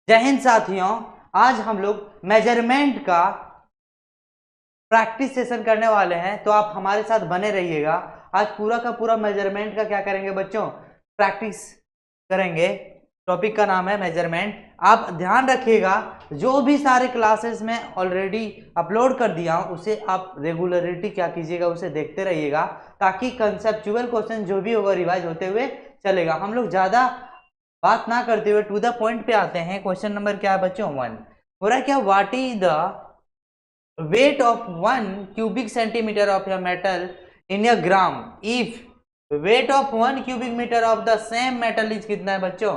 जय हिंद साथियों, आज हम लोग मेजरमेंट का प्रैक्टिस सेशन करने वाले हैं, तो आप हमारे साथ बने रहिएगा। आज पूरा का पूरा मेजरमेंट का क्या करेंगे बच्चों, प्रैक्टिस करेंगे। टॉपिक का नाम है मेजरमेंट। आप ध्यान रखिएगा, जो भी सारे क्लासेस में ऑलरेडी अपलोड कर दिया हूं उसे आप रेगुलरिटी क्या कीजिएगा, उसे देखते रहिएगा, ताकि कंसेप्चुअल क्वेश्चन जो भी होगा रिवाइज होते हुए चलेगा। हम लोग ज्यादा बात ना करते हुए टू द पॉइंट पे आते हैं। क्वेश्चन नंबर क्या है बच्चों, 1 हो रहा है क्या, what is the weight of 1 cubic centimeter of a metal in a gram if weight of 1 cubic meter of the same metal is कितना है बच्चों,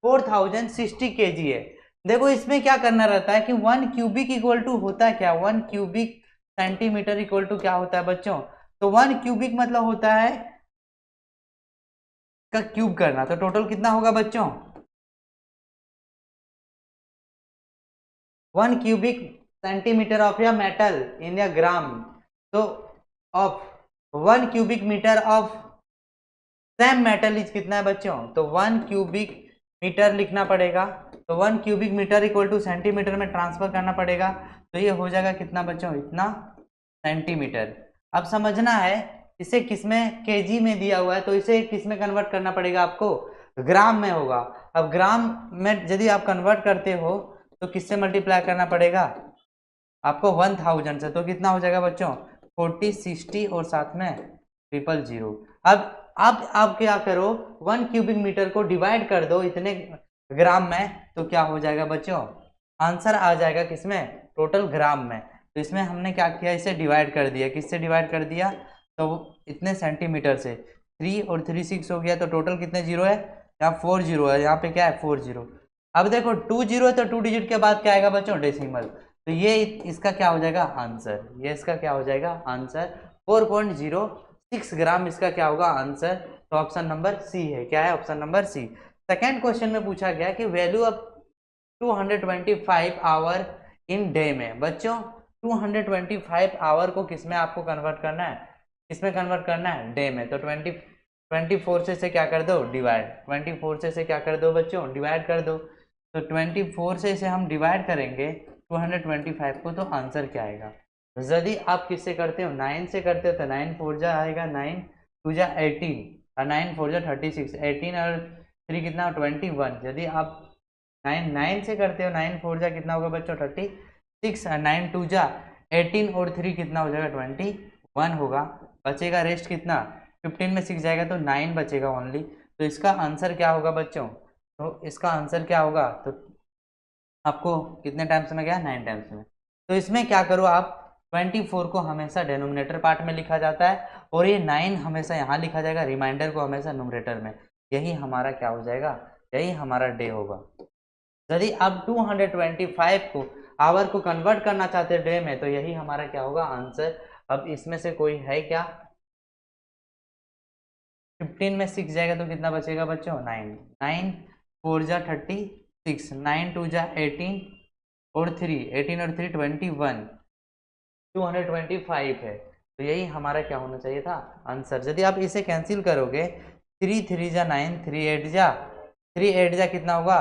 4060 kg है। देखो इसमें क्या करना रहता है कि 1 क्यूबिक इक्वल टू होता है क्या, 1 क्यूबिक सेंटीमीटर इक्वल टू क्या होता है बच्चों, तो 1 क्यूबिक मतलब होता है का क्यूब करना, तो टोटल कितना होगा बच्चों, 1 cubic centimeter of a metal in a gram, so of 1 cubic meter of same metal is कितना है बच्चों, तो 1 cubic मीटर लिखना पड़ेगा। तो 1 cubic metre equal to centimetre में ट्रांसफर करना पड़ेगा, तो ये हो जाएगा कितना बच्चों, इतना सेंटीमीटर। अब समझना है इसे किसमें, केजी में दिया हुआ है, तो इसे किसमें कन्वर्ट करना पड़ेगा आपको, ग्राम में होगा। अब ग्राम में यदि आप कन्वर्ट करते हो तो किससे मल्टीप्लाई करना पड़ेगा आपको, 1000 से, तो कितना हो जाएगा बच्चों, 40 60 और साथ में 000। अब आप क्या करो, 1 क्यूबिक मीटर को डिवाइड कर दो इतने ग्राम में, तो क्या हो जाएगा बच्चों, आंसर आ जाएगा किसमें, टोटल ग्राम में। तो इसमें हमने क्या किया, इसे डिवाइड कर दिया, किससे डिवाइड कर दिया, तो इतने सेंटीमीटर से, 3 और 3 6 हो गया, तो टोटल कितने जीरो है, यहाँ 4 जीरो है, यहाँ पे क्या है 4 जीरो। अब देखो 2 जीरो है तो 2 डिजिट के बाद क्या आएगा बच्चों, डेसिमल, तो ये इसका क्या हो जाएगा आंसर, ये इसका क्या हो जाएगा आंसर, 4.06 ग्राम इसका क्या होगा आंसर। तो ऑप्शन नंबर सी है, क्या है option number C. Second question में पूछा गया कि value of 225 hour in day में, बच्चों 225 आवर को किसमें आपको कन्वर्ट करना है, किसमें कन्वर्ट करना है, डे में। तो 24 से क्या कर दो डिवाइड, 24 से क्या कर दो बच्चों, डिवाइड कर दो। तो 24 से इसे हम डिवाइड करेंगे 225 को, तो आंसर क्या आएगा। यदि आप किससे करते हो, 9 से करते हो, तो 9 4 जा आएगा, 9 2 जा 18 और 9 4 जा 36, 18 और 3 कितना 21। यदि आप 9 से करते हो, 9 4 जा कितना होगा बच्चों 36, 9 2 जा 18 और 3 कितना हो जाएगा 21 होगा। बचेगा रेस्ट कितना, 15 में 6 जाएगा तो 9 बचेगा ओनली। तो इसका आंसर क्या होगा बच्चों, तो इसका आंसर क्या होगा, तो आपको कितने टाइम्स में गया, 9 टाइम्स में। तो इसमें क्या करो आप, 24 को हमेशा डिनोमिनेटर पार्ट में लिखा जाता है और ये 9 हमेशा यहाँ लिखा जाएगा, रिमाइंडर को हमेशा न्यूमरेटर में। यही हमारा क्या हो जाएगा, यही हमारा डे होगा। यदि आप 225 को आवर को कन्वर्ट करना चाहते हैं डे में, तो यही हमारा क्या होगा आंसर। अब इसमें से कोई है क्या, 15 में 6 जाएगा तो कितना बचेगा बच्चों, 9 9 4 जा 36, 9 2 जा 18 और 3 18 और 3 21, 225 है। तो यही हमारा क्या होना चाहिए था आंसर। यदि आप इसे कैंसिल करोगे, 3 3 जा 9, 3 8 जा कितना होगा,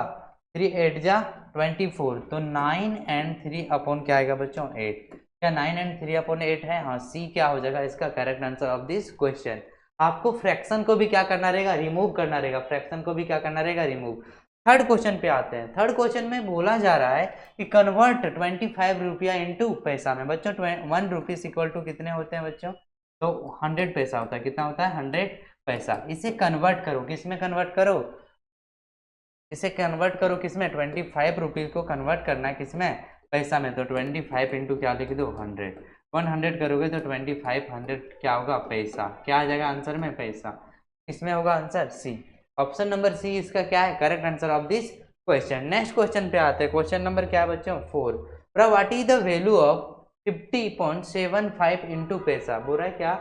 3 8 जा 24, तो 9 एंड 3 अपॉन क्या आएगा बच्चों 8। क्या 9 एंड 3 अपॉन 8 है, हाँ सी क्या हो जाएगा इसका correct answer of this question. आपको फ्रैक्शन को भी क्या करना रहेगा, रिमूव करना रहेगा, फ्रैक्शन को भी क्या करना रहेगा, रिमूव। थर्ड क्वेश्चन पे आते हैं। थर्ड क्वेश्चन में बोला जा रहा है कि कन्वर्ट 25 रुपया इंटू पैसा में। बच्चों 1 रुपीज इक्वल टू कितने होते हैं बच्चों, तो 100 पैसा होता है, कितना होता है 100 पैसा। इसे कन्वर्ट करो, किसमें कन्वर्ट करो, इसे कन्वर्ट करो किसमें, 25 रुपीज को कन्वर्ट करना है किसमें, पैसा में। तो 25 इंटू क्या लिख दो 100, 100 करोगे तो 25 100 क्या होगा पैसा, क्या आ जाएगा आंसर में पैसा। इसमें होगा answer C, option number C इसका क्या है correct answer of this question. Next question पे आते हैं। क्वेश्चन नंबर क्या है बच्चों 4, what is the value of 50.75 into paisa. बोल रहा है क्या,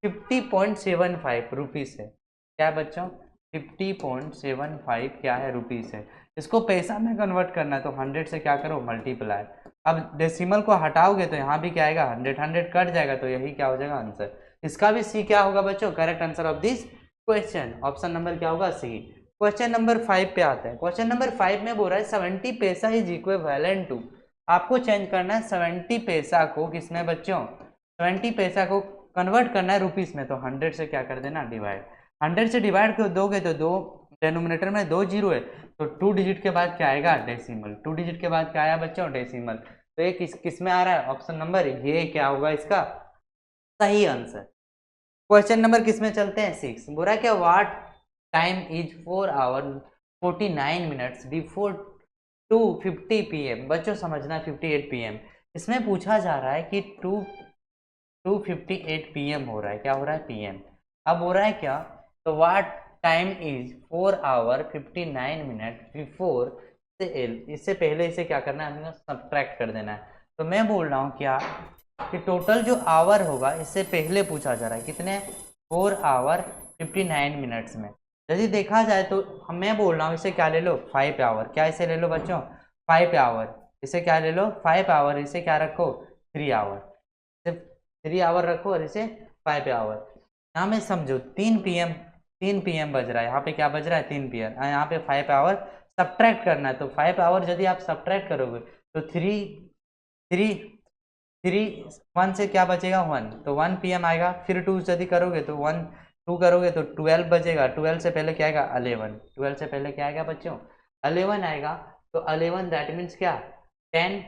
50.75 रुपीज है, क्या है बच्चों 50.75 क्या है रुपीज है। इसको पैसा में कन्वर्ट करना है, तो 100 से क्या करो मल्टीप्लाई। अब डेसिमल को हटाओगे तो यहाँ भी क्या आएगा 100, 100 कट जाएगा, तो यही क्या हो जाएगा आंसर। इसका भी सी क्या होगा बच्चों correct answer of this question. Option number क्या होगा सी। क्वेश्चन नंबर 5 पे आते हैं। क्वेश्चन नंबर 5 में बोल रहा है 70 पैसा इज इक्विवेलेंट टू, आपको चेंज करना है 70 पैसा को किसमें बच्चों, 70 पैसा को कन्वर्ट करना है रुपीस में, तो 100 से क्या कर देना डिवाइड, 100 से डिवाइड कर दोगे तो दो डेनोमिनेटर में 2 जीरो है, तो 2 डिजिट के बाद क्या आएगा डेसिमल, 2 डिजिट के बाद क्या आया बच्चों डेसिमल, तो ये किस में आ रहा है ऑप्शन नंबर, ये क्या होगा इसका सही आंसर। क्वेश्चन नंबर किस में चलते हैं 6, बुरा क्या what time is 4 hour 49 minutes before 2:50 PM, बच्चों समझना 58 PM, इसमें पूछा जा रहा है कि 2:58 PM हो रहा है, क्या हो रहा है PM, अब हो रहा है क्या, तो what time is 4 hour 59 minute before से इससे पहले इसे क्या करना है हमें सब्ट्रैक्ट कर देना है, तो मैं बोल रहा हूँ क्या कि टोटल जो आवर होगा इससे पहले पूछा जा रहा है कितने 4 आवर 59 मिनट्स में, यदि देखा जाए तो मैं बोल रहा हूँ इसे क्या ले लो 5 आवर, क्या इसे ले लो बच्चों 5 आवर, इसे क्या ले लो 5 आवर, इसे क्या रखो 3 आवर, सिर्फ 3 आवर रखो और इसे 5 आवर, यहाँ में समझो 3 PM बज रहा है, यहाँ पे क्या बज रहा है 3 PM, यहाँ पे 5 आवर सब्ट्रैक्ट करना है, तो 5 आवर यदि आप सब्ट्रैक्ट करोगे तो 1 से क्या बचेगा 1, तो 1 PM आएगा, फिर 2 यदि करोगे तो 2 करोगे तो 12 बचेगा, 12 से पहले क्या आएगा 11, 12 से पहले क्या आएगा बच्चों 11 आएगा, तो 11 दैट मीन्स क्या 10,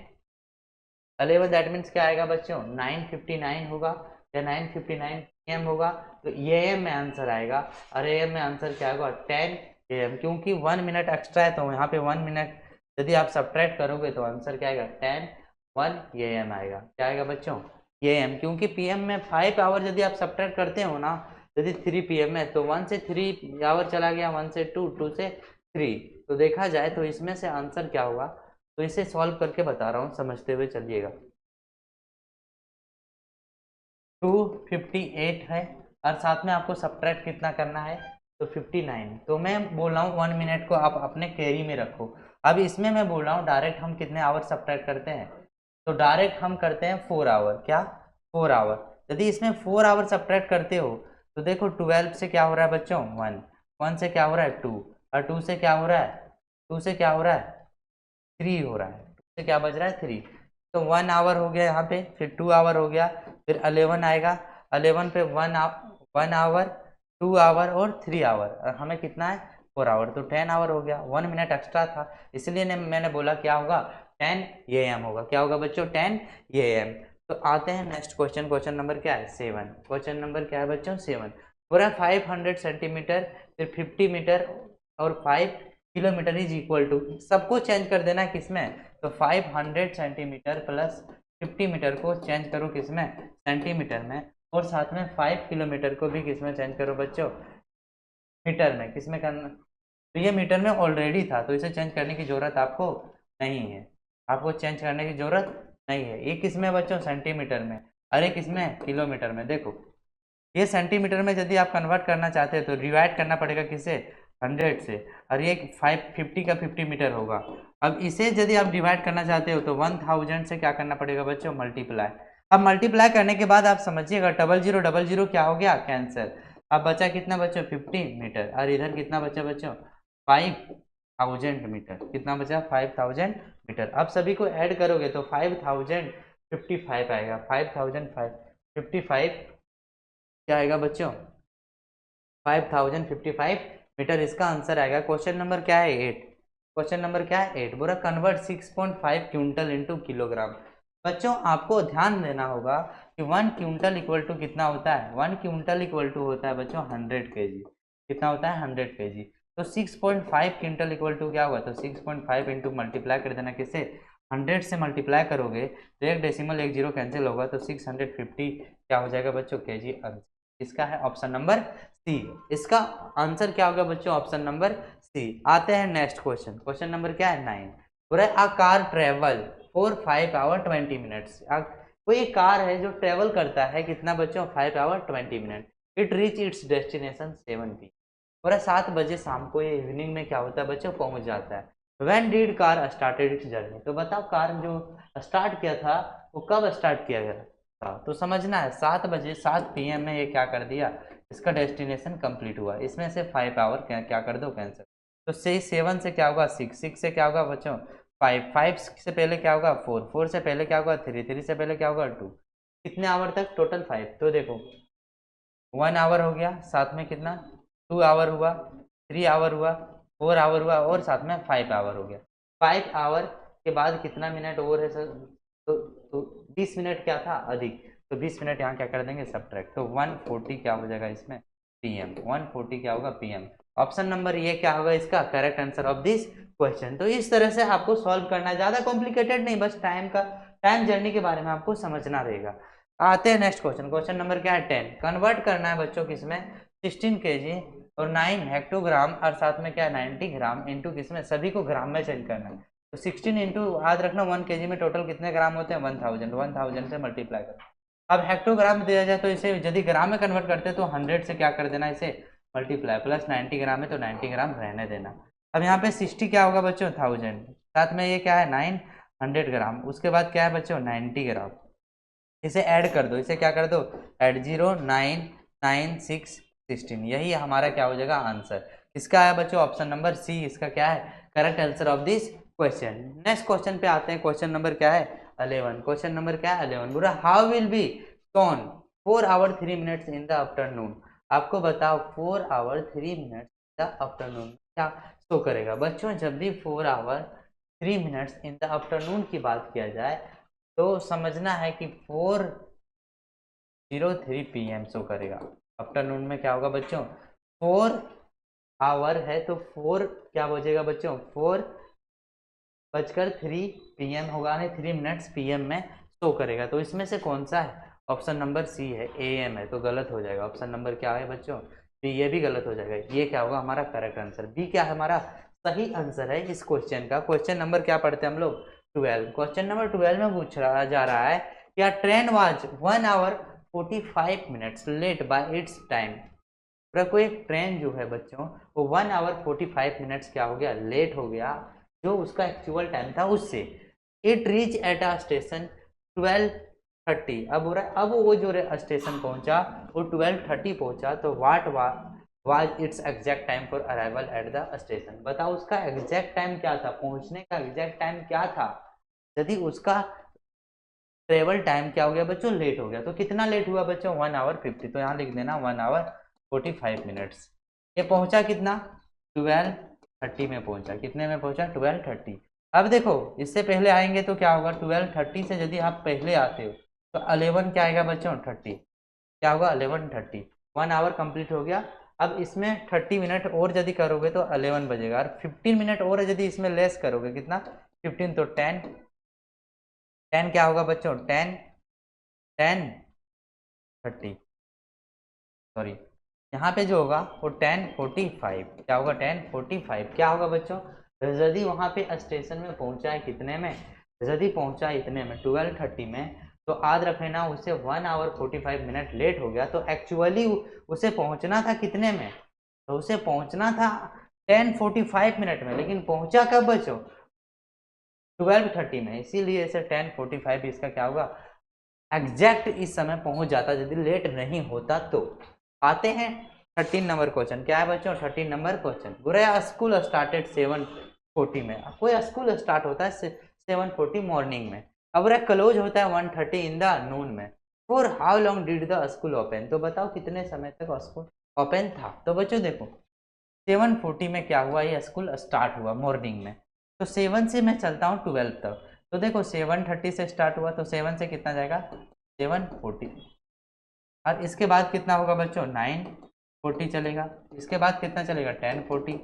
11 दैट मीन्स क्या आएगा बच्चों 9:59 होगा या 9:59 PM होगा, तो AM में आंसर आएगा, और AM में आंसर क्या होगा 10 AM, क्योंकि 1 मिनट एक्स्ट्रा है तो यहाँ पे 1 मिनट यदि आप सब्ट्रैक्ट करोगे तो आंसर क्या आएगा 1 AM आएगा, क्या आएगा बच्चों AM, क्योंकि PM में 5 आवर यदि आप सब्ट्रैक्ट करते हो ना, यदि 3 PM है तो 1 से 3 आवर चला गया, 1 से 2, 2 से 3, तो देखा जाए तो इसमें से आंसर क्या होगा, तो इसे सॉल्व करके बता रहा हूँ, समझते हुए चलिएगा। 258 है और साथ में आपको सब्ट्रैक्ट कितना करना है, तो 59, तो मैं बोल रहा हूँ 1 मिनट को आप अपने कैरी में रखो, अब इसमें मैं बोल रहा हूँ डायरेक्ट हम कितने आवर सब्ट्रैक्ट करते हैं, तो डायरेक्ट हम करते हैं 4 आवर, क्या 4 आवर, यदि इसमें 4 आवर सब्ट्रैक्ट करते हो तो देखो 12 से क्या हो रहा है बच्चों 1 से क्या हो रहा है 2, और 2 से क्या हो रहा है 2 से क्या हो रहा है 3 हो रहा है, 2 से क्या बज रहा है 3, तो 1 आवर हो गया यहाँ पे, फिर 2 आवर हो गया, फिर 11 आएगा, 11 पे 1 आवर 2 आवर और 3 आवर, और हमें कितना है 4 आवर, तो 10 आवर हो गया, 1 मिनट एक्स्ट्रा था, इसलिए मैंने बोला क्या होगा 10 AM होगा, क्या होगा बच्चों 10 AM। तो आते हैं नेक्स्ट क्वेश्चन, क्वेश्चन नंबर क्या है 7, क्वेश्चन नंबर क्या है बच्चों 7, पूरा 500 सेंटीमीटर फिर 50 मीटर और 5 किलोमीटर इज इक्वल टू, सबको चेंज कर देना किसमें, तो 500 सेंटीमीटर प्लस 50 मीटर को चेंज करो किसमें सेंटीमीटर में, और साथ में 5 किलोमीटर को भी किसमें चेंज करो बच्चों मीटर में, किसमें करना, तो ये मीटर में ऑलरेडी था तो इसे चेंज करने की जरूरत आपको नहीं है, आपको चेंज करने की जरूरत नहीं है, ये किसमें बच्चों सेंटीमीटर में, अरे किसमें किलोमीटर में, देखो ये सेंटीमीटर में यदि आप कन्वर्ट करना चाहते हैं तो डिवाइड करना पड़ेगा किसे 100 से, और ये 550 का 50 मीटर होगा, अब इसे यदि आप डिवाइड करना चाहते हो तो 1000 से क्या करना पड़ेगा बच्चों मल्टीप्लाई, अब मल्टीप्लाई करने के बाद आप समझिएगा 0000 क्या हो गया कैंसिल, अब बचा कितना बच्चों 50 मीटर, और इधर कितना बचा बच्चों 5000 मीटर, कितना बचा 5000 मीटर, अब सभी को ऐड करोगे तो 5055 आएगा, 5055 क्या आएगा बच्चों 5055 मीटर, इसका आंसर आएगा। क्वेश्चन नंबर क्या है 8, क्वेश्चन नंबर क्या है 8, बोला कन्वर्ट 6.5 क्विंटल इनटू किलोग्राम, बच्चों आपको ध्यान देना होगा कि 1 क्विंटल इक्वल टू कितना होता है, 1 क्विंटल इक्वल टू होता है बच्चों 100 kg, कितना होता है 100 kg, तो 6.5 क्विंटल इक्वल टू क्या होगा, तो 6.5 इंटू मल्टीप्लाई कर देना किससे 100 से मल्टीप्लाई करोगे तो एक डेसिमल एक जीरो कैंसिल होगा, तो 650 क्या हो जाएगा बच्चों केजी आंसर, इसका है ऑप्शन नंबर सी, इसका आंसर क्या होगा बच्चों ऑप्शन नंबर सी। आते हैं नेक्स्ट क्वेश्चन, क्वेश्चन नंबर क्या है 9, पूरा a car travel for 5 hour 20 minutes, कोई एक कार है जो ट्रेवल करता है कितना बच्चों 5 hour 20 minute, it reach its destination 7 p, पूरा 7 बजे शाम को ये इवनिंग में क्या होता है बच्चों पहुंच जाता है, when did car started it's journey, तो बताओ कार जो स्टार्ट किया था वो कब स्टार्ट किया गया था, तो समझना है 7 बजे 7 PM में ये क्या कर दिया, इसका डेस्टिनेशन कंप्लीट हुआ, इसमें से 5 आवर क्या कर दो कैंसिल, तो 7 से क्या होगा 6, 6 से क्या होगा बच्चों 5, 5 से पहले क्या होगा 4, 4 से पहले क्या होगा 3, 3 से पहले क्या होगा 2। कितने आवर तक टोटल 5। तो देखो 1 आवर हो गया, साथ में कितना 2 आवर हुआ, 3 आवर हुआ, 4 आवर हुआ और साथ में 5 आवर हो गया। 5 आवर के बाद कितना मिनट और है सर? तो 20 मिनट क्या था अधिक, तो 20 मिनट यहाँ क्या कर देंगे सब्ट्रैक्ट, तो 140 क्या हो जाएगा इसमें पीएम, 140 क्या होगा पीएम। ऑप्शन नंबर ये क्या होगा इसका correct answer of this question. तो इस तरह से आपको सॉल्व करना है, ज्यादा कॉम्प्लिकेटेड नहीं, बस टाइम जर्नी के बारे में आपको समझना रहेगा। आते हैं नेक्स्ट क्वेश्चन। क्वेश्चन नंबर क्या है 10। कन्वर्ट करना है बच्चों किसमें 16 kg और 9 हेक्टोग्राम और साथ में क्या है 90 ग्राम इंटू किसमें सभी को ग्राम में चेंज करना है। तो 16 इंटू याद रखना 1 kg में टोटल कितने ग्राम होते हैं 1000 से मल्टीप्लाई कर। अब हेक्टोग्राम दिया जाए तो इसे यदि ग्राम में कन्वर्ट करते हैं तो 100 से क्या कर देना इसे मल्टीप्लाई, प्लस 90 ग्राम है तो 90 ग्राम रहने देना। अब यहाँ पे 60 क्या होगा बच्चों 1000, साथ में ये क्या है 900 ग्राम, उसके बाद क्या है बच्चों 90 ग्राम। इसे ऐड कर दो, इसे क्या कर दो ऐड 0 9 9 6 16, यही हमारा क्या हो जाएगा आंसर। इसका है बच्चों ऑप्शन नंबर सी, इसका क्या है correct answer of this question. Next question पे आते हैं। क्वेश्चन नंबर क्या है 11। क्वेश्चन नंबर क्या है 11। बुरा how will be shown 4 hour 3 minutes in the afternoon. आपको बताओ 4 hour 3 minutes in the afternoon क्या शो करेगा बच्चों। जब भी 4 hour 3 minutes in the afternoon की बात किया जाए तो समझना है कि 4:03 PM शो करेगा। आफ्टरनून में क्या होगा बच्चों 4 आवर है तो 4 क्या बजेगा बच्चों 4:03 PM होगा, नहीं 3 मिनट्स PM में शो करेगा। तो इसमें से कौन सा है ऑप्शन नंबर सी है AM है, तो गलत हो जाएगा। ऑप्शन नंबर क्या है बच्चों बी, ये भी गलत हो जाएगा। ये क्या होगा हमारा करेक्ट आंसर, बी क्या है हमारा सही आंसर है इस क्वेश्चन का। क्वेश्चन नंबर क्या पढ़ते हैं हम लोग 12। क्वेश्चन नंबर 12 में पूछ रहा जा रहा है क्या train was 1 hour 45 minutes late by its time. कोई एक ट्रेन जो है बच्चों वो 1 आवर 45 मिनट्स क्या हो गया लेट हो गया, जो उसका एक्चुअल टाइम था उससे। It reach at a station 12:30। अब हो रहा है अब वो जो स्टेशन पहुंचा वो 12:30 पहुंचा, तो what was it's exact time for arrival at the station. बताओ उसका एग्जैक्ट टाइम क्या था, पहुंचने का एग्जैक्ट टाइम क्या था। यदि उसका ट्रेवल टाइम क्या हो गया बच्चों लेट हो गया, तो कितना लेट हुआ बच्चों 1 आवर 50, तो यहाँ लिख देना 1 आवर 45 मिनट्स। ये पहुंचा कितना 12:30 में पहुंचा, कितने में पहुंचा 12:30। अब देखो इससे पहले आएंगे तो क्या होगा 12:30 से यदि आप पहले आते हो तो 11 क्या आएगा बच्चों 30, क्या होगा 11:30, 1 आवर कंप्लीट हो गया। अब इसमें 30 मिनट और यदि करोगे तो 11 बजेगा, और 15 मिनट और यदि इसमें लेस करोगे कितना 15, तो 10 10 क्या होगा बच्चों 10:30 सॉरी, यहाँ पे जो होगा वो 10:45 क्या होगा 10:45 क्या होगा बच्चों। यदि वहाँ पे स्टेशन में पहुँचा है कितने में, यदि पहुँचा इतने में 12:30 में, तो याद रखे ना उसे 1 आवर 45 मिनट लेट हो गया, तो एक्चुअली उसे पहुँचना था कितने में, तो उसे पहुँचना था 10:45 मिनट में, लेकिन पहुँचा कब बच्चों 12:30 में, इसीलिए इसे 10:45 इसका क्या होगा एग्जैक्ट इस समय पहुंच जाता यदि लेट नहीं होता तो। आते हैं 13 नंबर क्वेश्चन। क्या है बच्चों 13 नंबर क्वेश्चन। बुरा स्कूल स्टार्टेड 7:40 में। कोई स्कूल स्टार्ट होता है 7:40 मॉर्निंग में, अब क्लोज होता है 1:30 इन द नून में। For how long did the school open. तो बताओ कितने समय तक स्कूल ओपन था। तो बच्चों देखो 7:40 में क्या हुआ ये स्कूल स्टार्ट हुआ मॉर्निंग में, तो 7 से मैं चलता हूँ 12 तक। तो देखो 7:30 से स्टार्ट हुआ तो 7 से कितना जाएगा 7:40, और इसके बाद कितना होगा बच्चों 9:40 चलेगा, इसके बाद कितना चलेगा 10:40,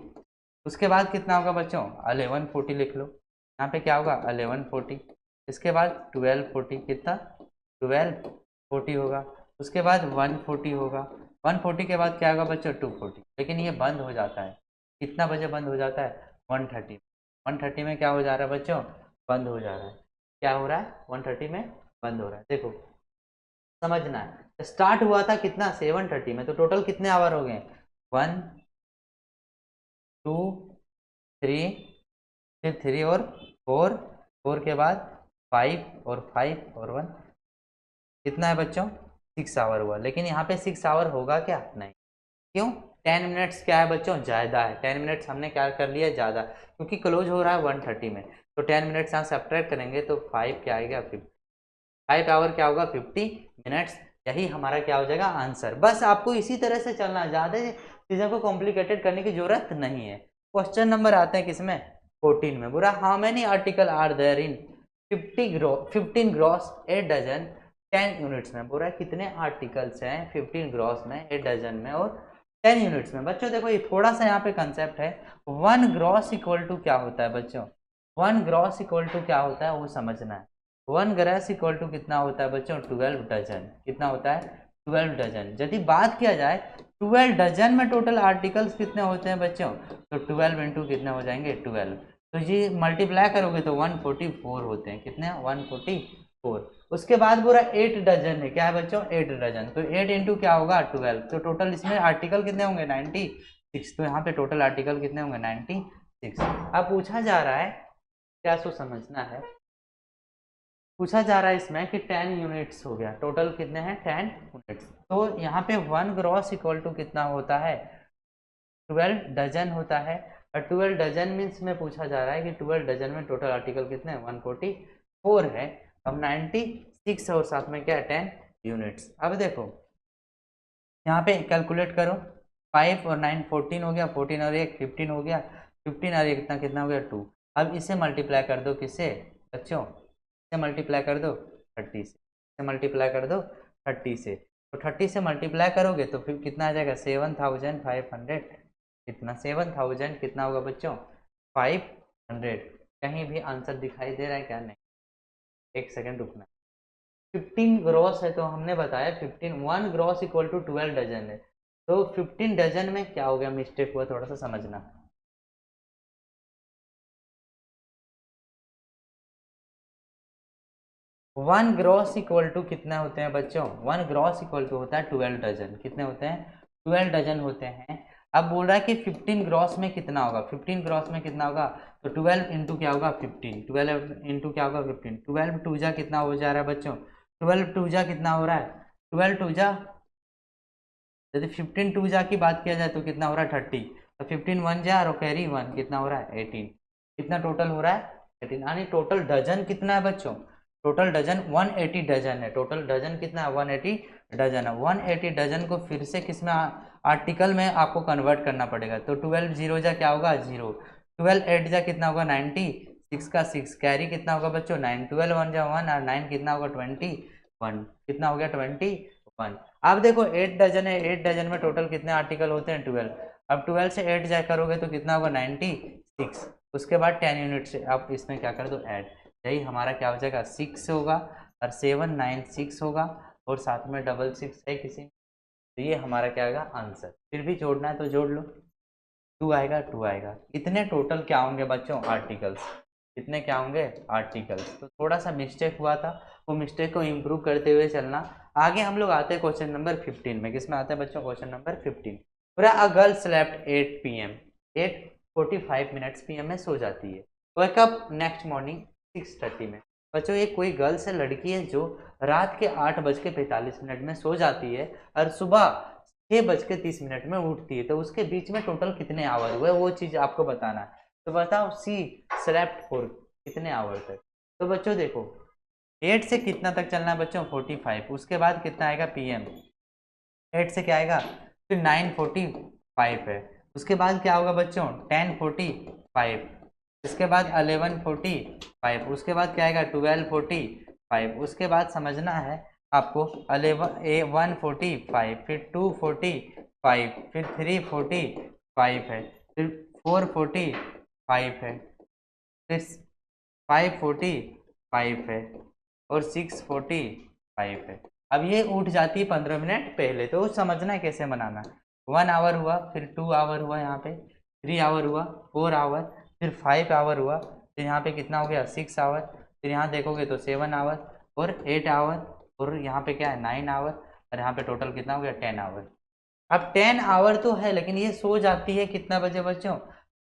उसके बाद कितना होगा बच्चों 11:40 लिख लो, यहाँ पे क्या होगा 11:40, इसके बाद 12:40 कितना 12:40 होगा, उसके बाद 1:40 होगा, 1:40 के बाद क्या होगा बच्चों 2:40। लेकिन ये बंद हो जाता है कितना बजे बंद हो जाता है 1:30, 1:30 में क्या हो जा रहा है बच्चों बंद हो जा रहा है, क्या हो रहा है 1:30 में बंद हो रहा है। देखो समझना है स्टार्ट हुआ था कितना 7:30 में, तो टोटल कितने आवर हो गए 1 2 3, फिर 3 और 4, 4 के बाद 5 और 5 और 1, कितना है बच्चों 6 आवर हुआ। लेकिन यहाँ पे 6 आवर होगा क्या नहीं, क्यों 10 मिनट्स क्या है बच्चों, ज़्यादा है। 10 मिनट्स हमने क्या कर लिया, ज़्यादा, क्योंकि क्लोज हो रहा है 1:30 में। तो 10 मिनट्स यहाँ सब्ट्रैक्ट करेंगे तो 5 क्या आएगा, 5 आवर क्या होगा, 50 मिनट्स। यही हमारा क्या हो जाएगा, आंसर। बस आपको इसी तरह से चलना, ज़्यादा चीज़ों को कॉम्प्लिकेटेड करने की जरूरत नहीं है। क्वेश्चन नंबर आते हैं किसमें, 14 में। बुरा, how many article are there in 15 gross a dozen 10 units में। बुरा, कितने आर्टिकल्स हैं 15 ग्रॉस में, ए डजन में और 10 यूनिट्स में। बच्चों देखो, ये थोड़ा सा यहाँ पे कंसेप्ट है। 1 ग्रॉस इक्वल टू क्या होता है बच्चों, 1 ग्रॉस इक्वल टू क्या होता है वो समझना है। 1 ग्रॉस इक्वल टू कितना होता है बच्चों, 12 डजन। कितना होता है, 12 डजन। यदि बात किया जाए 12 डजन में टोटल आर्टिकल्स कितने होते हैं बच्चों, तो 12 इंटू कितने हो जाएंगे, 12। तो ये मल्टीप्लाई करोगे तो 144 होते हैं। कितने, 144। उसके बाद पूरा 8 डजन है, क्या है बच्चों, 8 डजन। तो 8 इंटू क्या होगा, 12। तो टोटल इसमें आर्टिकल कितने होंगे, 96। तो यहाँ पे टोटल आर्टिकल कितने होंगे, 96। अब पूछा जा रहा है, क्या सो समझना है, पूछा जा रहा है इसमें कि 10 यूनिट्स हो गया, टोटल कितने हैं, 10 यूनिट्स। तो यहाँ पे 1 ग्रॉस इक्वल टू कितना होता है, 12 डजन होता है। और 12 डजन मीन्स में पूछा जा रहा है कि 12 डजन में टोटल आर्टिकल कितने हैं, 144 है। अब 96 और साथ में क्या है, 10 यूनिट्स। अब देखो यहाँ पे कैलकुलेट करो, 5 और 9 14 हो गया, 14 और 1 15 हो गया, 15 और 1 कितना कितना हो गया, 2। अब इसे मल्टीप्लाई कर दो किससे बच्चों, इसे मल्टीप्लाई कर दो 30 से, इसे मल्टीप्लाई कर दो 30 से। तो 30 से मल्टीप्लाई करोगे तो फिर कितना आ जाएगा, 7500। कितना, 7000 कितना होगा बच्चों, 500। कहीं भी आंसर दिखाई दे रहा है क्या, नहीं, एक सेकेंड रुकना। 15 ग्रॉस है तो हमने बताया 15, 1 ग्रॉस इक्वल टू 12 डजन है। तो 15 डजन में क्या हो गया, मिस्टेक हुआ, थोड़ा सा समझना। 1 ग्रॉस इक्वल टू कितना होते हैं बच्चों, 1 ग्रॉस इक्वल टू होता है 12 डजन। कितने होते हैं, 12 डजन होते हैं। अब बोल रहा है कि 15 ग्रॉस में कितना होगा, 15 ग्रॉस में कितना होगा, तो 12 इंटू क्या होगा, 15। 12 इंटू क्या होगा, 15। 12 टू जा कितना हो जा रहा है बच्चों, 12 टू जा कितना हो रहा है, 12 टू जा, यदि 15 टू जा की बात किया जाए तो कितना हो रहा है, 30। तो 15 1 जा और कैरी 1 कितना हो रहा है, 18। कितना टोटल हो रहा है, 18। यानी टोटल डजन कितना है बच्चों, टोटल डजन 180 डजन है। टोटल डजन कितना है, 180 डजन है। 180 डजन को फिर से किस में, आर्टिकल में आपको कन्वर्ट करना पड़ेगा। तो 12 जीरो जा क्या होगा, 0। 12 8 जा कितना होगा, 90। 6 का 6 कैरी कितना होगा बच्चों, 9। 12 1 जा 1 और 9 कितना होगा, 21। कितना हो गया, 21। अब देखो 8 डजन है, 8 डजन में टोटल कितने आर्टिकल होते हैं, 12। अब 12 से 8 जाए करोगे तो कितना होगा, 96। उसके बाद 10 यूनिट से आप इसमें क्या कर दो, ऐड। यही हमारा क्या हो जाएगा, 6 होगा और 796 होगा और साथ में 66 है किसी में। तो ये हमारा क्या आएगा, आंसर। फिर भी जोड़ना है तो जोड़ लो, 2 आएगा, 2 आएगा। इतने टोटल क्या होंगे बच्चों, आर्टिकल्स। कितने क्या होंगे, आर्टिकल्स। तो थोड़ा सा मिस्टेक हुआ था, वो मिस्टेक को इम्प्रूव करते हुए चलना। आगे हम लोग आते हैं क्वेश्चन नंबर 15 में। किसमें आते हैं बच्चों, क्वेश्चन नंबर 15। पूरा a girl slept 8 PM, 8:45 minutes PM में सो जाती है। वेकअप नेक्स्ट मॉर्निंग 6:30 में। बच्चों ये कोई गर्ल्स है, लड़की है जो रात के 8:45 में सो जाती है और सुबह 6:30 में उठती है। तो उसके बीच में टोटल कितने आवर हुए, वो चीज़ आपको बताना है। तो बताओ, सी स्लेप्ट फॉर कितने आवर तक। तो बच्चों देखो, 8 से कितना तक चलना है बच्चों, 45। उसके बाद कितना आएगा, PM। 8 से क्या आएगा, फिर 9:45 है। उसके बाद क्या होगा बच्चों, 10:45। उसके बाद 11:45। उसके बाद क्या आएगा, 12:45। उसके बाद समझना है आपको, 1:45, फिर 2:45, फिर 3:45 है, फिर 4:45 है, फिर 5:45 है और 6:45 है। अब ये उठ जाती है 15 मिनट पहले। तो समझना है कैसे बनाना। 1 आवर हुआ, फिर 2 आवर हुआ, यहाँ पे 3 आवर हुआ, 4 आवर, फिर 5 आवर हुआ, फिर यहाँ पे कितना हो गया, 6 आवर, फिर यहाँ देखोगे तो 7 आवर और 8 आवर, और यहाँ पे क्या है, 9 आवर, और यहाँ पे टोटल कितना हो गया, 10 आवर। अब 10 आवर तो है, लेकिन ये सो जाती है कितना बजे बच्चों,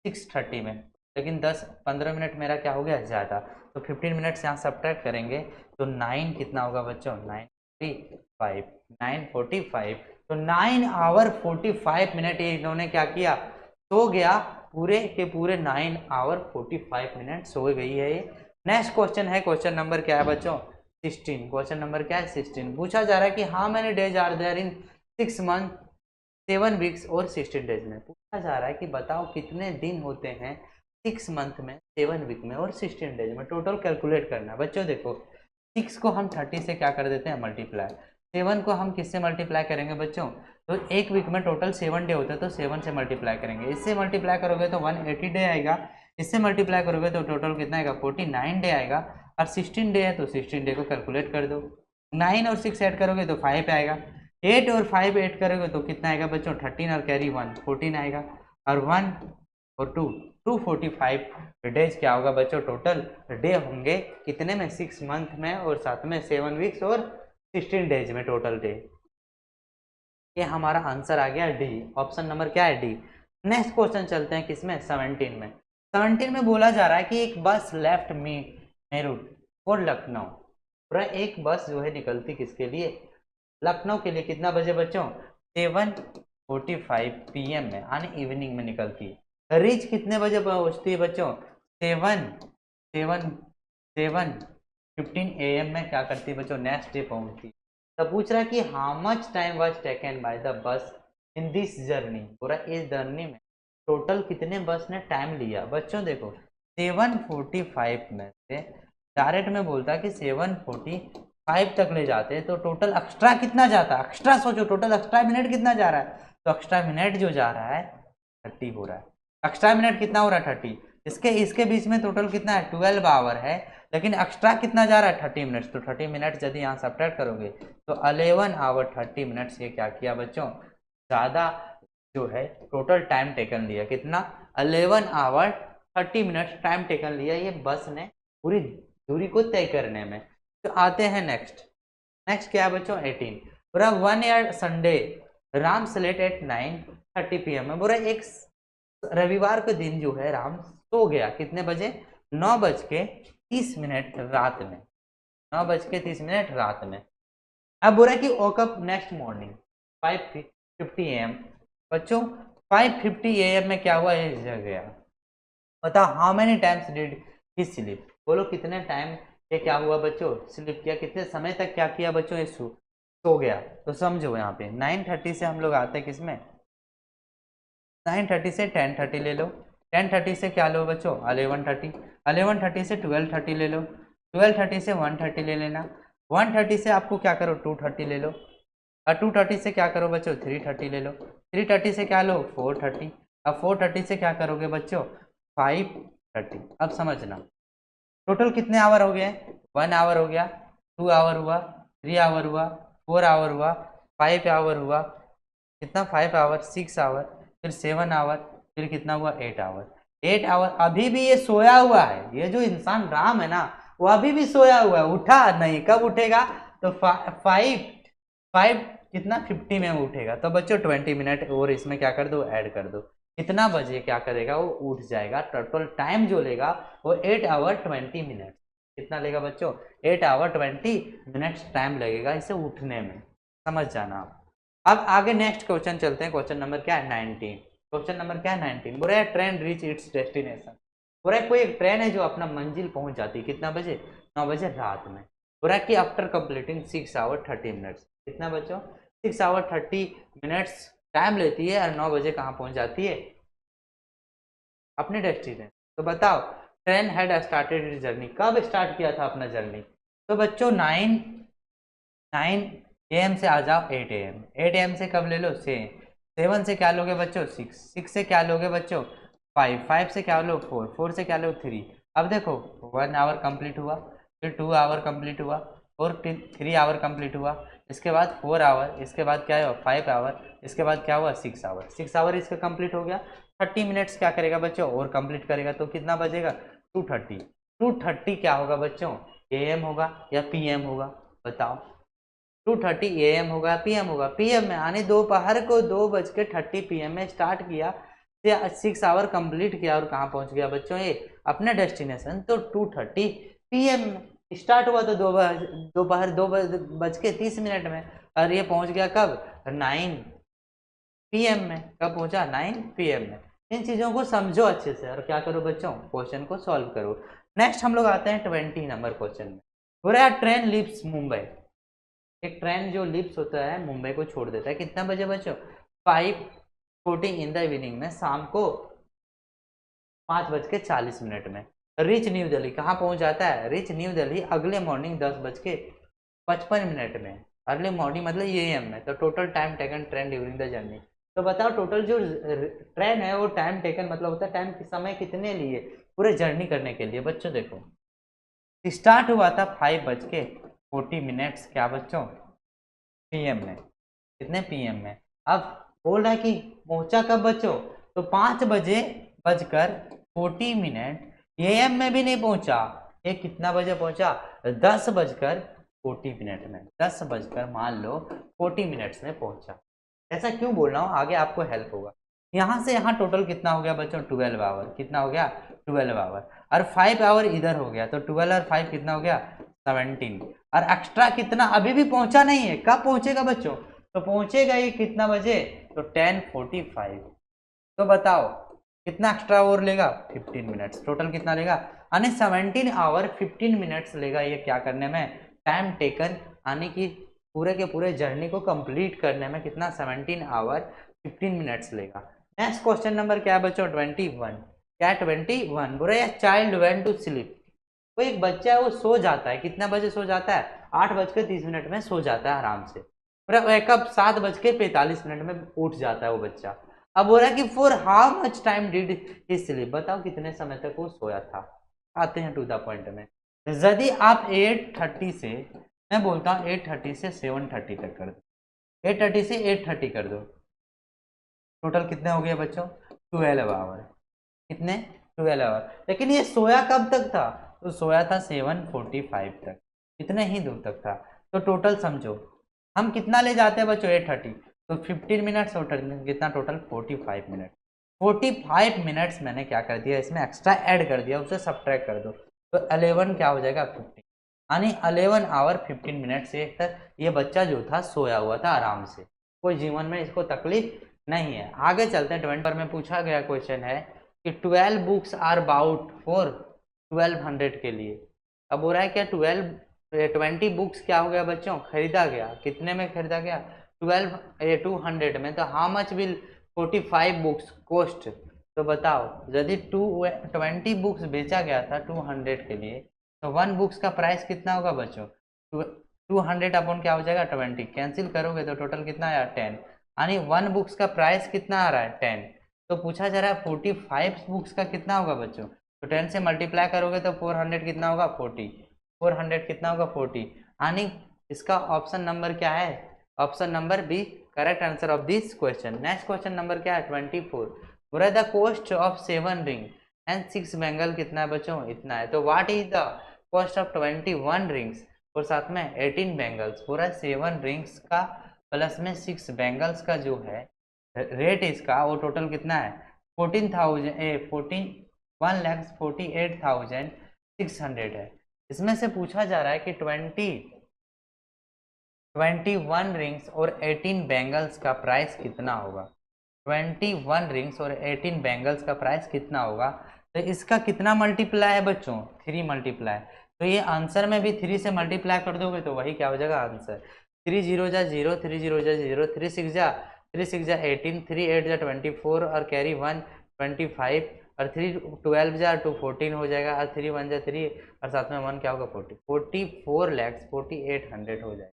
6:30 में। लेकिन 10-15 मिनट मेरा क्या हो गया, ज़्यादा। तो 15 मिनट्स यहाँ सब्ट्रैक्ट करेंगे तो 9 कितना होगा बच्चों, 9:45, 9:45। तो 9 आवर 45 मिनट ये इन्होंने क्या किया, सो गया, पूरे के पूरे 9 आवर 45 मिनट सो गई है ये। नेक्स्ट क्वेश्चन है, क्वेश्चन नंबर क्या है बच्चों 16। क्वेश्चन नंबर क्या है 16। पूछा जा रहा है कि how many days are there in 6 month 7 weeks और 16 डेज में। पूछा जा रहा है कि बताओ कितने दिन होते हैं 6 मंथ में, 7 वीक में और 16 डेज में। टोटल कैलकुलेट करना है बच्चों। देखो 6 को हम 30 से क्या कर देते हैं मल्टीप्लाई, 7 को हम किससे मल्टीप्लाई करेंगे बच्चों, तो एक वीक में टोटल 7 डे होते हैं तो 7 से मल्टीप्लाई करेंगे। इससे मल्टीप्लाई करोगे तो 180 डे आएगा, इससे मल्टीप्लाई करोगे तो टोटल कितना आएगा 49 डे आएगा, और 16 डे है तो 16 डे को कैलकुलेट कर दो। 9 और 6 ऐड करोगे तो 5 आएगा, 8 और 5 ऐड करोगे तो कितना आएगा बच्चों 13 और कैरी 1 14 आएगा, और 1 और 2 245 डेज क्या होगा बच्चों टोटल डे होंगे कितने में 6 मंथ में और साथ में 7 वीक्स और 16 डेज में टोटल डे। ये हमारा आंसर आ गया डी, ऑप्शन नंबर क्या है डी। नेक्स्ट क्वेश्चन चलते हैं किसमें 17 में। 17 में बोला जा रहा है कि एक बस लेफ्ट मेरठ फॉर लखनऊ, पूरा एक बस जो है निकलती किसके लिए, लखनऊ के लिए। कितना बजे बच्चों 7:45 PM में, यानी इवनिंग में निकलती है। रीच कितने बजे पहुंचती है बच्चों 7:15 AM में क्या करती है बच्चों नेक्स्ट डे पहुंचती है। तो पूछ रहा है कि how much time was taken by the bus in this journey, पूरा इस जर्नी में टोटल कितने बस ने टाइम लिया बच्चों। देखो 7:45 में से डायरेक्ट में बोलता है कि 7:45 तक ले जाते हैं तो टोटल एक्स्ट्रा कितना जाता है, एक्स्ट्रा सोचो टोटल एक्स्ट्रा मिनट कितना जा रहा है, तो एक्स्ट्रा मिनट जो जा रहा है 30 हो रहा है। एक्स्ट्रा मिनट कितना हो रहा है 30, इसके बीच में टोटल कितना है 12 आवर है, लेकिन एक्स्ट्रा कितना जा रहा है 30 मिनट्स। तो 30 मिनट यदि यहाँ सब्ट्रैक्ट करोगे तो 11 आवर 30 मिनट्स ये क्या किया बच्चों, ज़्यादा जो है टोटल टाइम टेकन लिया, कितना 11 आवर 30 मिनट्स टाइम टेकन लिया ये बस ने पूरी दूरी को तय करने में। तो आते हैं नेक्स्ट क्या है बच्चों 18। पूरा 1 year Sunday Ram slept at 9:30 PM में। पूरा एक रविवार के दिन जो है राम सो गया कितने बजे 9:30 रात में, 9:30 रात में। अब बोला कि वोकअप नेक्स्ट मॉर्निंग 5:50 AM बच्चों। 5:50 AM में क्या हुआ ये जग गया। बताओ how many times did he sleep, बोलो कितने टाइम ये क्या हुआ बच्चों स्लीप किया, कितने समय तक क्या किया बच्चों ये सो गया। तो समझो यहाँ पे 9:30 से हम लोग आते हैं किसमें 9:30 से 10:30 ले लो, 10:30 से क्या लो बच्चों 11:30, 11:30 से 12:30 ले लो, 12:30 से 1:30 ले लेना, 1:30 से आपको क्या करो 2:30 ले लो, और 2:30 से क्या करो बच्चों 3:30 ले लो, 3:30 से क्या लो 4:30, अब 4:30 से क्या करोगे बच्चों 5:30। अब समझना टोटल कितने आवर हो गए 1 आवर हो गया, 2 आवर हुआ, 3 आवर हुआ, 4 आवर हुआ, 5 आवर हुआ, कितना 5 आवर, 6 आवर, फिर 7 आवर, फिर कितना हुआ 8 आवर। 8 आवर अभी भी ये सोया हुआ है, ये जो इंसान राम है ना वो अभी भी सोया हुआ है, उठा नहीं। कब उठेगा तो 5 कितना 50 में उठेगा। तो बच्चों 20 मिनट और इसमें क्या कर दो ऐड कर दो, कितना बजे क्या करेगा वो उठ जाएगा। टोटल टाइम जो लेगा वो 8 आवर 20 मिनट, कितना लेगा बच्चों 8 आवर 20 मिनट्स टाइम लगेगा इसे उठने में, समझ जाना। अब आगे नेक्स्ट क्वेश्चन चलते हैं, क्वेश्चन नंबर क्या है 19। क्वेश्चन नंबर क्या है 19। बोला है ट्रेन रीच इट्स डेस्टिनेशन, बोला है कोई एक ट्रेन है जो अपना मंजिल पहुंच जाती है कितना बजे 9 बजे रात में। बोला कि आफ्टर कंप्लीटिंग 6 आवर 30 मिनट्स, कितना बच्चों 6 आवर 30 मिनट्स टाइम लेती है और 9 बजे कहाँ पहुंच जाती है अपने डेस्टिनेशन। तो बताओ train had started it's journey, कब स्टार्ट किया था अपना जर्नी। तो बच्चों 9 AM से आ जाओ 8 AM, 8 AM से कब ले लो 7 से क्या लोगे बच्चों 6 से क्या लोगे बच्चों 5 से क्या लो 4 से क्या लो 3। अब देखो 1 आवर कंप्लीट हुआ, फिर 2 आवर कंप्लीट हुआ और 3 आवर कंप्लीट हुआ, इसके बाद 4 आवर, इसके बाद क्या हुआ 5 आवर, इसके बाद क्या हुआ 6 आवर। 6 आवर इसका कंप्लीट हो गया, 30 मिनट्स क्या करेगा बच्चों और कंप्लीट करेगा, तो कितना बजेगा 2:30 क्या होगा बच्चों AM होगा या PM होगा बताओ। 2:30 AM होगा PM होगा, PM में आने दोपहर को 2:30 PM में स्टार्ट किया, 6 आवर कंप्लीट किया और कहाँ पहुँच गया बच्चों ये अपने डेस्टिनेशन। तो 2:30 PM में स्टार्ट हुआ तो दोपहर 2:30 में और ये पहुँच गया कब 9 PM में। कब पहुंचा? 9 PM में। इन चीज़ों को समझो अच्छे से और क्या करो बच्चों, क्वेश्चन को सॉल्व करो। नेक्स्ट हम लोग आते हैं 20 नंबर क्वेश्चन में। पूरा ट्रेन लीव्स मुंबई। एक ट्रेन जो लीव्स होता है मुंबई को छोड़ देता है कितना बजे बच्चों? 5:40 इन द इवनिंग में, शाम को 5:40 में। रीच न्यू दिल्ली, कहाँ पहुंच जाता है? रीच न्यू दिल्ली अगले मॉर्निंग 10:55 में। अर्ली मॉर्निंग मतलब AM में। तो total time taken train during the journey. तो बताओ टोटल जो ट्रेन है वो टाइम टेकन मतलब होता है टाइम समय कितने लिए पूरे जर्नी करने के लिए। बच्चों देखो स्टार्ट हुआ था 5:40 क्या बच्चों? PM में। कितने PM में? अब बोल रहा है कि पहुंचा कब बच्चों? तो 5:40 AM में भी नहीं पहुंचा। ये कितना बजे पहुंचा? 10:40 में। 10 मान लो 40 मिनट्स में पहुंचा। ऐसा क्यों बोल रहा हूँ, आगे आपको हेल्प होगा। यहाँ से यहाँ टोटल कितना हो गया बच्चों? 12 आवर। कितना हो गया? 12 आवर। और 5 आवर इधर हो गया, तो 12 और 5 कितना हो गया? 17। और एक्स्ट्रा कितना अभी भी पहुंचा नहीं है, कब पहुंचेगा बच्चों? तो पहुंचेगा ये कितना बजे? तो 10:45। तो बताओ कितना एक्स्ट्रा और लेगा? 15 मिनट्स। टोटल कितना लेगा? यानी 17 आवर 15 मिनट्स लेगा ये क्या करने में? टाइम टेकन, यानी कि पूरे के पूरे जर्नी को कंप्लीट करने में कितना? 17 आवर 15 मिनट्स लेगा। नेक्स्ट क्वेश्चन नंबर क्या है बच्चों? 21। क्या? 21। बोल रहा है चाइल्ड वेंट टू स्लीप। वो एक बच्चा है वो सो जाता है, कितना बजे सो जाता है? 8:30 में सो जाता है आराम से। वेकअप 7:45 में उठ जाता है वो बच्चा। अब बोल रहा है कि for how much time did he sleep. बताओ कितने समय तक वो सोया था। आते हैं टू द पॉइंट में। यदि आप 8:30 से, मैं बोलता हूँ 8:30 से 7:30 तक कर दो, 8:30 से 8:30 कर दो, टोटल कितने हो गए बच्चों? 12 आवर। कितने? 12 आवर। लेकिन ये सोया कब तक था? तो सोया था 7:45 तक, इतने ही दूर तक था। तो टोटल समझो हम कितना ले जाते हैं बच्चों? 8:30। तो 15 मिनट्स और कितना टोटल? 45 मिनट। 45 मिनट्स मैंने क्या कर दिया इसमें? एक्स्ट्रा ऐड कर दिया, उसे सब्ट्रैक्ट कर दो तो 11 क्या हो जाएगा? 50। यानी 11 आवर 15 मिनट से तक ये बच्चा जो था सोया हुआ था आराम से, कोई जीवन में इसको तकलीफ नहीं है। आगे चलते हैं। 20 पर में पूछा गया क्वेश्चन है कि 12 बुक्स आर बाउट फॉर 1200 के लिए। अब हो रहा है क्या? 20 बुक्स क्या हो गया बच्चों? खरीदा गया। कितने में खरीदा गया? 200 में। तो how much will 45 books cost? तो बताओ यदि 20 बुक्स बेचा गया था 200 के लिए, तो 1 बुक्स का प्राइस कितना होगा बच्चों? 200 अपॉन क्या हो जाएगा? 20। कैंसिल करोगे तो टोटल कितना आया? 10। यानी 1 बुक्स का प्राइस कितना आ रहा है? 10। तो पूछा जा रहा है 45 बुक्स का कितना होगा बच्चों? तो 10 से मल्टीप्लाई करोगे तो 400 कितना होगा? 40। 400 कितना होगा? 40। यानी इसका ऑप्शन नंबर क्या है? Option number B correct answer of this question. Next question number क्या है? 24। बोला the cost of 7 ring and 6 bangle कितना है बच्चों? इतना है। तो what is the cost of 21 rings और साथ में 18 बेंगल्स? पूरा 7 रिंग्स का प्लस में 6 बेंगल्स का जो है रेट इसका वो टोटल कितना है? 1,48,600 है। इसमें से पूछा जा रहा है कि 21 रिंग्स और 18 बेंगल्स का प्राइस कितना होगा? 21 रिंग्स और 18 बेंगल्स का प्राइस कितना होगा? तो इसका कितना मल्टीप्लाई है बच्चों? 3 मल्टीप्लाई। तो ये आंसर में भी 3 से मल्टीप्लाई कर दोगे तो वही क्या हो जाएगा आंसर? 3 0 जा 0, 3 0 जा 0, 3 6 जा 18, 3 8 जा 24 और कैरी 1 25 और 3 12 जा 2 14 हो जाएगा और 3 1 जा 3 और साथ में 1 क्या होगा? 40। 44 लैक्स 4800 हो जाएगा।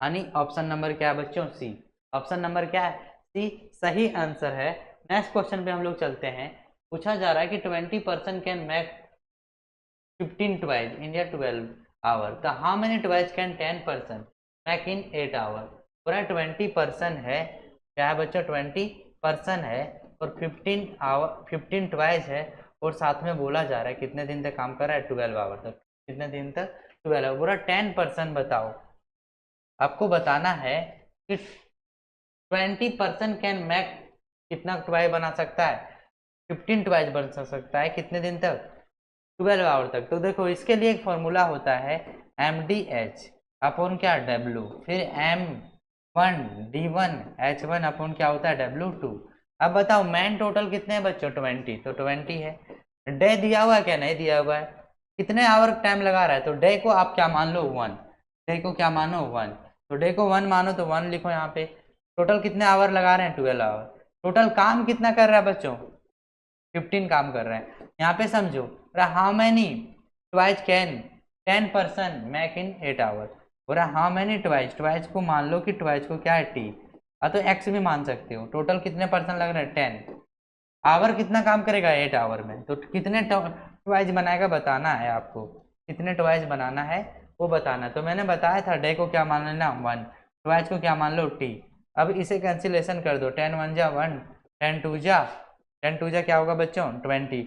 यानी ऑप्शन नंबर क्या है बच्चों? सी। ऑप्शन नंबर क्या है? सी सही आंसर है। नेक्स्ट क्वेश्चन पे हम लोग चलते हैं। पूछा जा रहा है कि 20% can make 15 toys in 12 hour. तो how many toys can 10% make in 8 hour? पूरा 20% है। क्या है बच्चों? 20% है और 15 टॉयज है और साथ में बोला जा रहा है कितने दिन तक काम कर रहा है? 12 आवर तक। कितने दिन तक? 12 आवर। पूरा 10% बताओ। आपको बताना है कि 20% कैन मेक कितना टॉय बना सकता है? 15 टॉयज बना सकता है। कितने दिन तक? 12 आवर तक। तो देखो इसके लिए एक फॉर्मूला होता है MDH अपॉन क्या? W, फिर M 1 अपन क्या होता है W2। अब बताओ मैन टोटल कितने हैं बच्चों, 20, तो 20 है। डे दिया हुआ है क्या, नहीं दिया हुआ है, कितने आवर टाइम लगा रहा है, तो डे को आप क्या मान लो 1, डे को क्या मानो 1, तो डे को 1 मानो तो 1 लिखो यहाँ पे। टोटल कितने आवर लगा रहे हैं, 12 आवर। टोटल काम कितना कर रहा है बच्चों, 15 काम कर रहे हैं। यहाँ पे समझो, how many toys can 10 person make in 8 hour. बोला हाउ मैनी ट्वाइस, ट्वाइस को मान लो कि ट्वाइस को क्या है टी, तो एक्स भी मान सकते हो। टोटल कितने पर्सन लग रहे हैं 10, आवर कितना काम करेगा 8 आवर में, तो कितने ट्वाइस बनाएगा बताना है आपको, कितने ट्वाइस बनाना है वो बताना। तो मैंने बताया था डे को क्या मान लेना 1, ट्वाइस को क्या मान लो टी। अब इसे कैंसिलेशन कर दो, 10 1 जा 1, 10 2 जा, 10 2 जा क्या होगा बच्चों 20,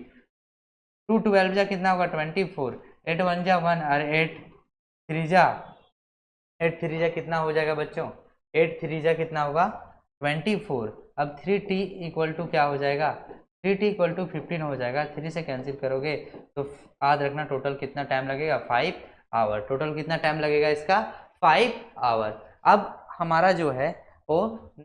2 12 जा कितना होगा 24, 8 1 जा 1 और 8 3 जा, 8 3 जा कितना हो जाएगा बच्चों, 8 3 जा कितना होगा 24। अब 3t इक्वल टू क्या हो जाएगा, 3t इक्वल टू 15 हो जाएगा। 3 से कैंसिल करोगे तो याद रखना टोटल कितना टाइम लगेगा 5 आवर। टोटल कितना टाइम लगेगा इसका 5 आवर। अब हमारा जो है वो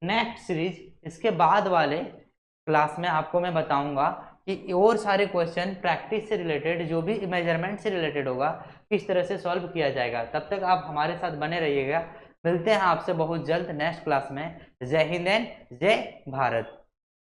नेक्स्ट सीरीज, इसके बाद वाले क्लास में आपको मैं बताऊंगा कि और सारे क्वेश्चन प्रैक्टिस से रिलेटेड, जो भी मेजरमेंट से रिलेटेड होगा, किस तरह से सॉल्व किया जाएगा। तब तक आप हमारे साथ बने रहिएगा। मिलते हैं आपसे बहुत जल्द नेक्स्ट क्लास में। जय हिंद एंड जय भारत।